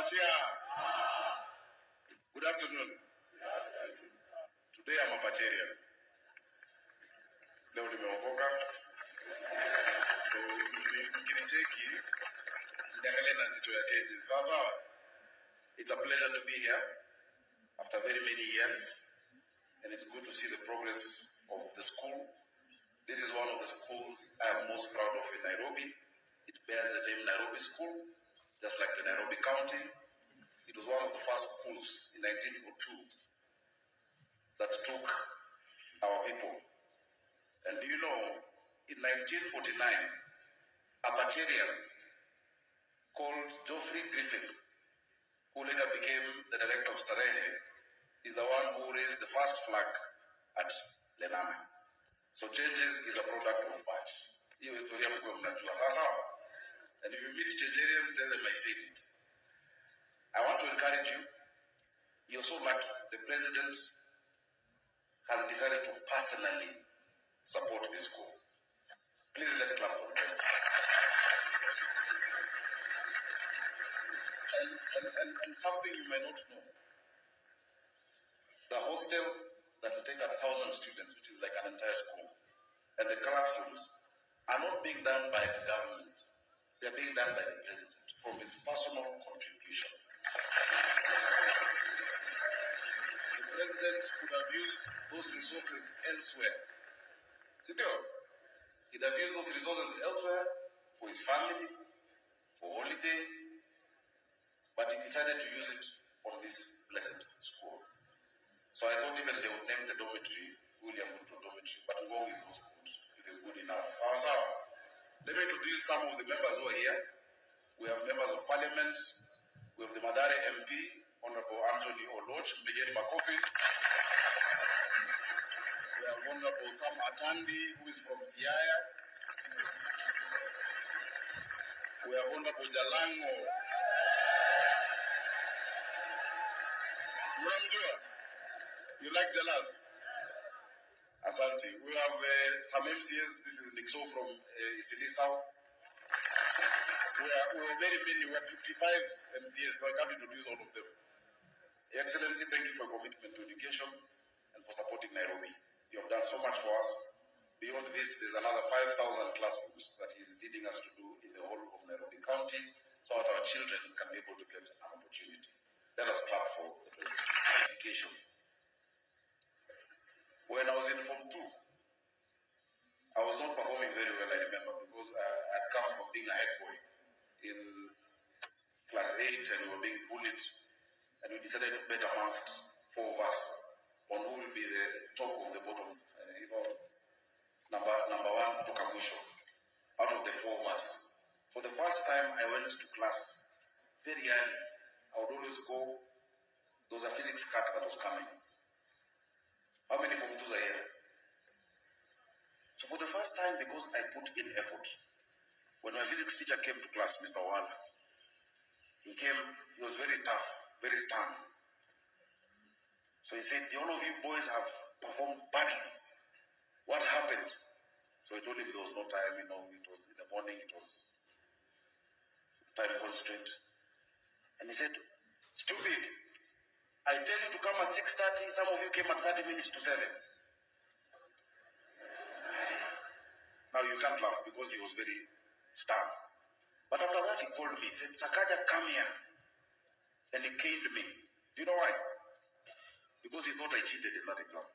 Good afternoon. Today I'm a Bacharian. Leo nimeokoka. So ukinicheki sijaangalia na jicho ya change. Sasa it's a pleasure to be here after very many years, and it's good to see the progress of the school. This is one of the schools I am most proud of in Nairobi. It bears the name Nairobi School, just like the Nairobi County. It was one of the first schools in 1902 that took our people. And do you know, in 1949, a Bacharian called Geoffrey Griffin, who later became the director of Starehe, is the one who raised the first flag at Lenana. So changes is a product of batch. Hiyo historia mko mnajua sasa. And if you meet Changerians, tell them I said it. I want to encourage you. You're so lucky. The president has decided to personally support this school. Please let's clap for the president. And something you may not know. The hostel that will take 1,000 students, which is like an entire school, and the classrooms are not being done by the government. They're being done by the president from his personal contribution. The president could have used those resources elsewhere. He'd have used those resources elsewhere for his family, for holiday, but he decided to use it on this blessed school. So I thought even they would name the dormitory William Ruto Dormitory, but Ngong is not good. It is good enough. So, let me introduce some of the members who are here. We have members of parliament. We have the Madare MP, Honorable Anthony Oloch, Mbegeni Makofi. We have Honorable Sam Atandi, who is from Siaya. We have Honorable Jalango. You like Jalas? Asante. We have some MCS. This is Nixo from Isili South. We are very many. We have 55 MCS, so I can't introduce all of them. Your Excellency, thank you for your commitment to education and for supporting Nairobi. You have done so much for us. Beyond this, there's another 5,000 classrooms that he is leading us to do in the whole of Nairobi County, so that our children can be able to get an opportunity. Let us clap for the president. Education. When I was in Form 2, I was not performing very well, I remember, because I had come from being a head boy in class 8 and we were being bullied, and we decided to bet amongst 4 of us on who will be the top of the bottom, number one kutoka mwisho, out of the 4 of us. For the first time I went to class very early. I would always go. There was a physics cut that was coming. How many Form 2s are here? So for the first time, because I put in effort, when my physics teacher came to class, Mr. Wala, he was very tough, very stern. So he said, all of you boys have performed badly. What happened? So I told him there was no time, it was in the morning, it was time constraint. And he said, stupid. I tell you to come at 6:30, some of you came at 30 minutes to 7. Now you can't laugh because he was very stern. But after that he called me, he said, Sakaja, come here. And he caned me. Do you know why? Because he thought I cheated in that exam.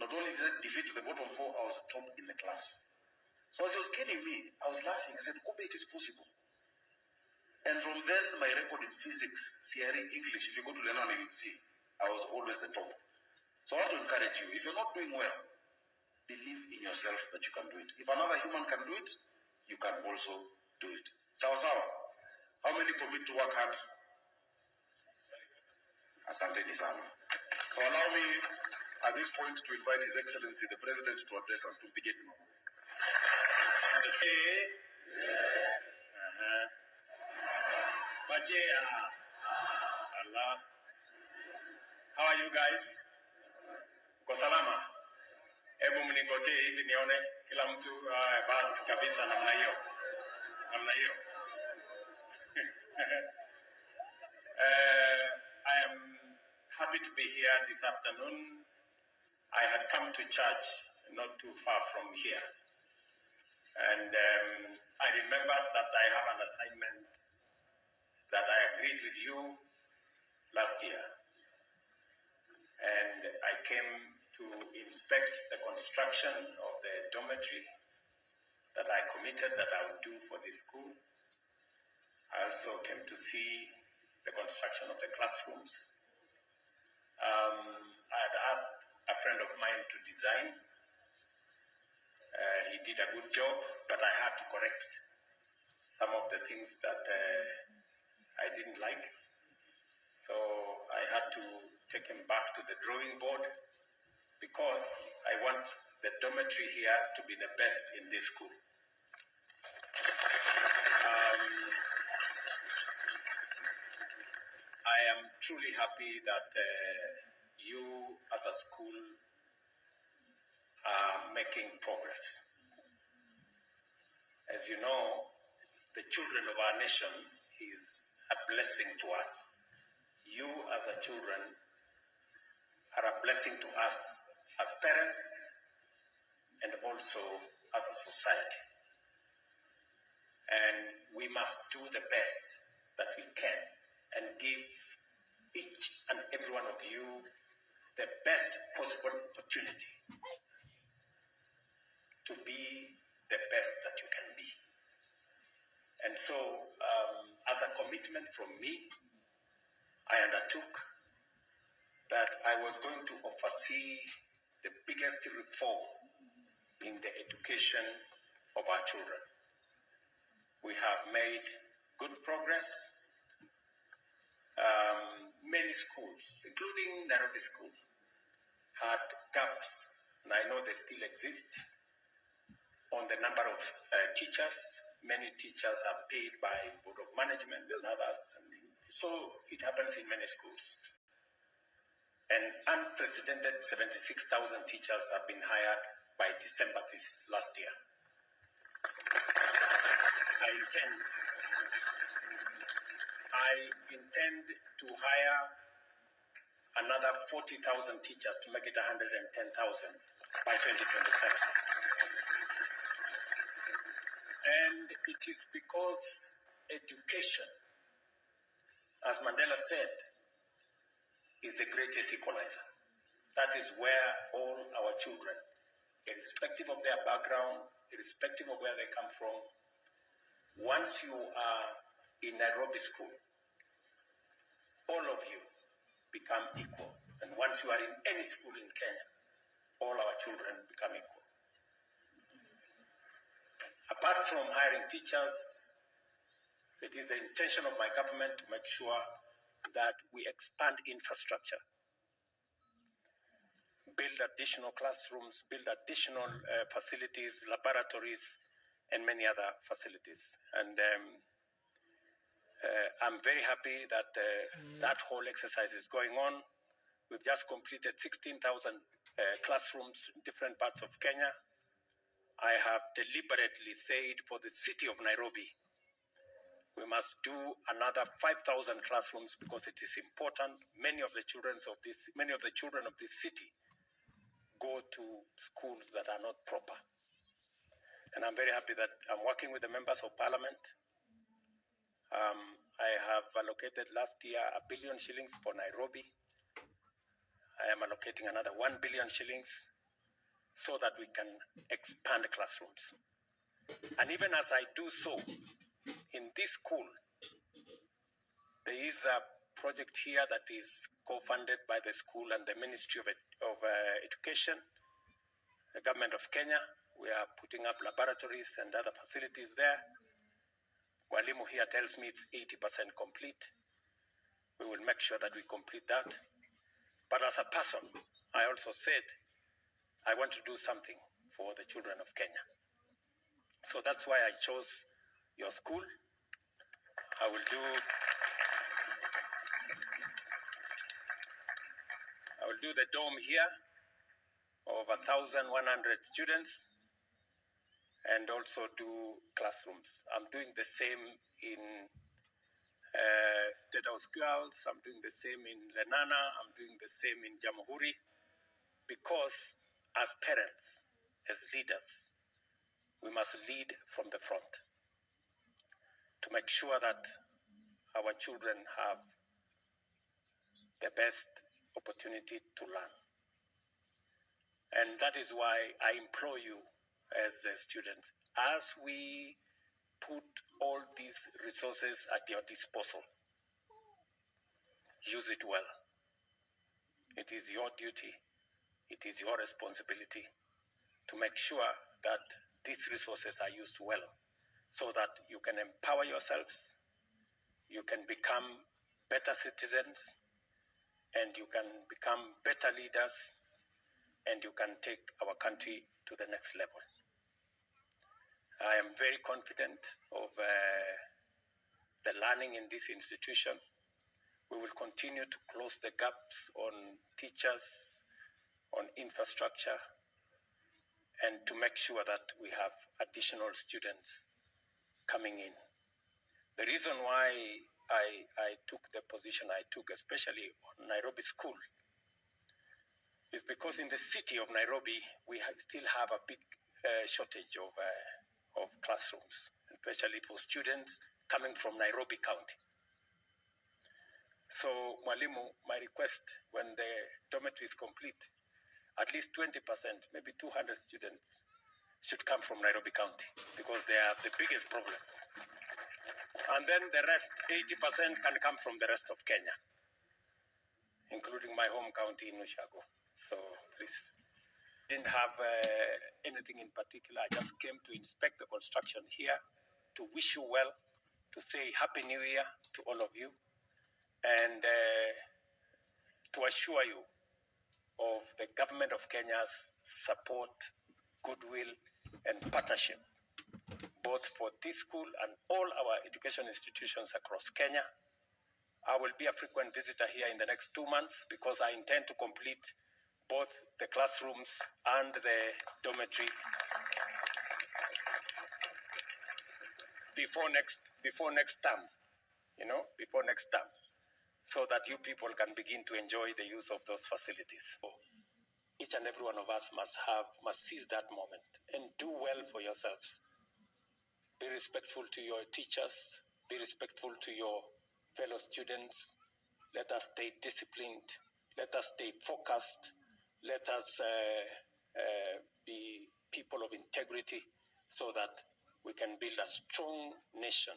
Not only did I defeat the bottom 4, I was top in the class. So as he was caning me, I was laughing. I said, Kobe, it is possible. And from then, my record in physics, CRE, English, if you go to Lenon, you will see, I was always the top. So I want to encourage you, if you're not doing well, believe in yourself that you can do it. If another human can do it, you can also do it. Sawa sawa. How many commit to work hard? Asanteni sana. So allow me, at this point, to invite His Excellency, the President, to address us to begin. Allah. How are you guys? Kwa salama? Hebu mnigotee hivi nione kila mtu basi kabisa namna hiyo. be here this afternoon. I had come to church not too far from here. And I remembered that I have an assignment that I agreed with you last year. And I came to inspect the construction of the dormitory that I committed that I would do for this school. I also came to see the construction of the classrooms. I had asked a friend of mine to design. He did a good job, but I had to correct some of the things that I didn't like. So I had to take him back to the drawing board because I want the dormitory here to be the best in this school. I am truly happy that you as a school are making progress. As you know, the children of our nation is a blessing to us. You as a children are a blessing to us as parents and also as a society. And we must do the best that we can and give each and every one of you the best possible opportunity to be the best that you can be. And so, as a commitment from me, I undertook that I was going to oversee the biggest reform in the education of our children. We have made good progress. Many schools, including Nairobi School, had gaps, and I know they still exist, on the number of teachers. Many teachers are paid by Board of Management and others. And so it happens in many schools. An unprecedented 76,000 teachers have been hired by December this last year. I intend to hire another 40,000 teachers to make it 110,000 by 2027. And it is because education, as Mandela said, is the greatest equalizer. That is where all our children, irrespective of their background, irrespective of where they come from, once you are in Nairobi School, all of you become equal. And once you are in any school in Kenya, all our children become equal. Apart from hiring teachers, it is the intention of my government to make sure that we expand infrastructure, build additional classrooms, build additional facilities, laboratories, and many other facilities. And I'm very happy that that whole exercise is going on. We've just completed 16,000 classrooms in different parts of Kenya. I have deliberately said for the city of Nairobi, we must do another 5,000 classrooms because it is important. Many of the children of this city go to schools that are not proper. And I'm very happy that I'm working with the members of parliament. I have allocated last year 1 billion shillings for Nairobi. I am allocating another 1 billion shillings so that we can expand classrooms. And even as I do so, in this school, there is a project here that is co-funded by the school and the Ministry of Education, the government of Kenya. We are putting up laboratories and other facilities there. Walimu here tells me it's 80% complete. We will make sure that we complete that. But as a person, I also said, I want to do something for the children of Kenya. So that's why I chose your school. I will do the dome here of 1,100 students and also do classrooms. I'm doing the same in State House Girls. I'm doing the same in Lenana. I'm doing the same in Jamhuri. Because as parents, as leaders, we must lead from the front to make sure that our children have the best opportunity to learn. And that is why I implore you as students, as we put all these resources at your disposal, use it well. It is your duty, it is your responsibility to make sure that these resources are used well so that you can empower yourselves, you can become better citizens, and you can become better leaders, and you can take our country to the next level. I am very confident of the learning in this institution. We will continue to close the gaps on teachers, on infrastructure, and to make sure that we have additional students coming in. The reason why I took the position I took, especially on Nairobi School, is because in the city of Nairobi, we still have a big shortage of classrooms, especially for students coming from Nairobi County. So, Mwalimu, my request, when the dormitory is complete, at least 20%, maybe 200 students should come from Nairobi County because they are the biggest problem. And then the rest, 80%, can come from the rest of Kenya, including my home county in Ushago. So please, didn't have anything in particular. I just came to inspect the construction here, to wish you well, to say Happy New Year to all of you, and to assure you of the government of Kenya's support, goodwill, and partnership, both for this school and all our education institutions across Kenya. I will be a frequent visitor here in the next 2 months because I intend to complete both the classrooms and the dormitory before next term, before next term, so that you people can begin to enjoy the use of those facilities. So each and every one of us must seize that moment and do well for yourselves. Be respectful to your teachers, be respectful to your fellow students. Let us stay disciplined, let us stay focused, let us be people of integrity so that we can build a strong nation,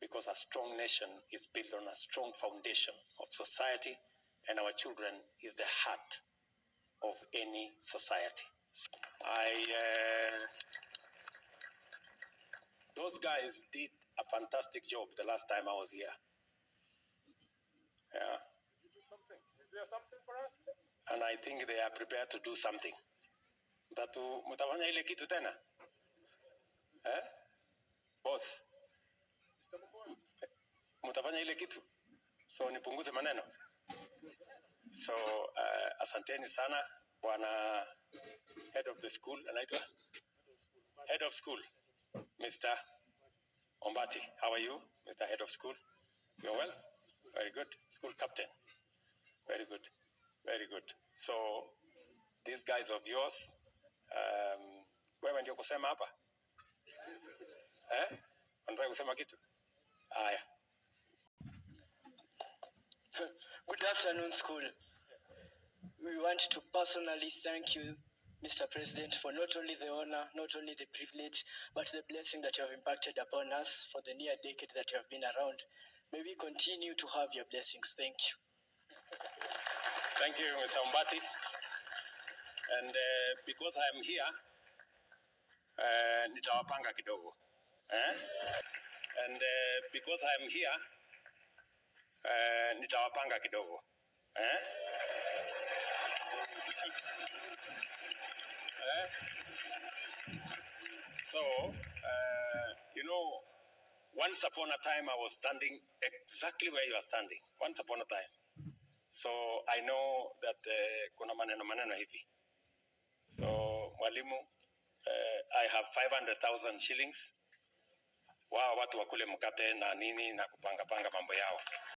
because a strong nation is built on a strong foundation of society, and our children is the heart of any society. Those guys did a fantastic job the last time I was here. Yeah. Is there something for us? And I think they are prepared to do something. Mutafanya ile kitu tena? Boss. Mutafanya ile kitu? So nipunguze maneno. So asanteni sana bwana head of the school, anaitwa head of school, Mr. Ombati. How are you, Mr. Head of School? You're well? Very good. School captain. Very good. Very good. So these guys of yours, wewe ndio kusema hapa? Unataka kusema kitu? Haya. Good afternoon, school. We want to personally thank you, Mr. President, for not only the honor, not only the privilege, but the blessing that you have impacted upon us for the near decade that you have been around. May we continue to have your blessings. Thank you. Thank you, Mr. Ombati. And because I am here, nitawapanga kidogo. And because I am here, nitawapanga kidogo. So, once upon a time I was standing exactly where you are standing. Once upon a time. So I know that kuna maneno hivi. So mwalimu, I have 500,000 shillings. Watu wakule mkate na nini na kupanga mambo yao.